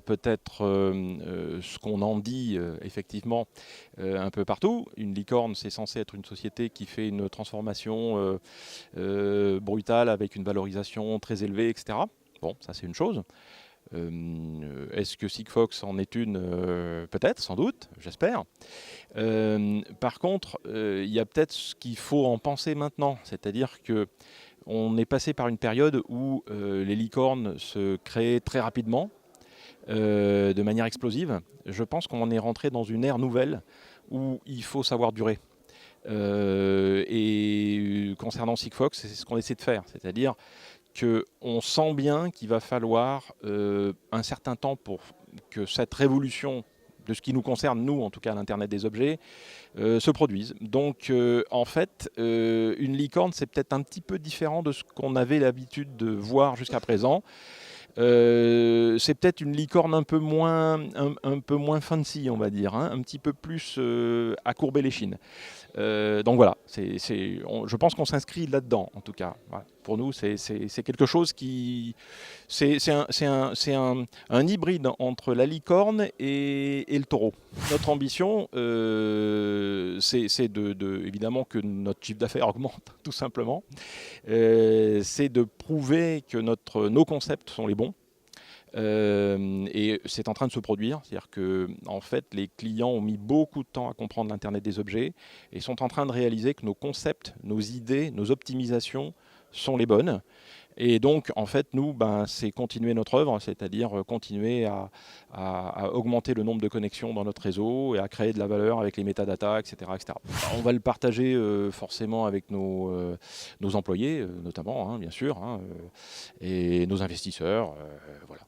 peut-être ce qu'on en dit effectivement un peu partout. Une licorne, c'est censé être une société qui fait une transformation brutale avec une valorisation très élevée, etc. Bon, ça c'est une chose. Est-ce que Sigfox en est une? Peut-être, sans doute, j'espère. Par contre, il y a peut-être ce qu'il faut en penser maintenant, c'est-à-dire que on est passé par une période où les licornes se créaient très rapidement, de manière explosive. Je pense qu'on est rentré dans une ère nouvelle où il faut savoir durer. Et concernant Sigfox, c'est ce qu'on essaie de faire, c'est-à-dire qu'on sent bien qu'il va falloir un certain temps pour que cette révolution de ce qui nous concerne, nous, en tout cas l'Internet des objets, se produise. Donc, en fait, une licorne, c'est peut-être un petit peu différent de ce qu'on avait l'habitude de voir jusqu'à présent. C'est peut-être une licorne un peu moins fancy, on va dire, hein, un petit peu plus à courber les chines. Donc voilà, je pense qu'on s'inscrit là-dedans, en tout cas. Voilà. Pour nous, c'est quelque chose qui... C'est un hybride entre la licorne et le taureau. Notre ambition, c'est évidemment que notre chiffre d'affaires augmente, tout simplement. C'est de prouver que nos concepts sont les bons. Et c'est en train de se produire, c'est-à-dire que en fait, les clients ont mis beaucoup de temps à comprendre l'Internet des objets et sont en train de réaliser que nos concepts, nos idées, nos optimisations sont les bonnes. Et donc, en fait, nous, c'est continuer notre œuvre, c'est-à-dire continuer à augmenter le nombre de connexions dans notre réseau et à créer de la valeur avec les métadatas, etc., etc. On va le partager forcément avec nos employés, notamment, hein, bien sûr, hein, et nos investisseurs. Voilà.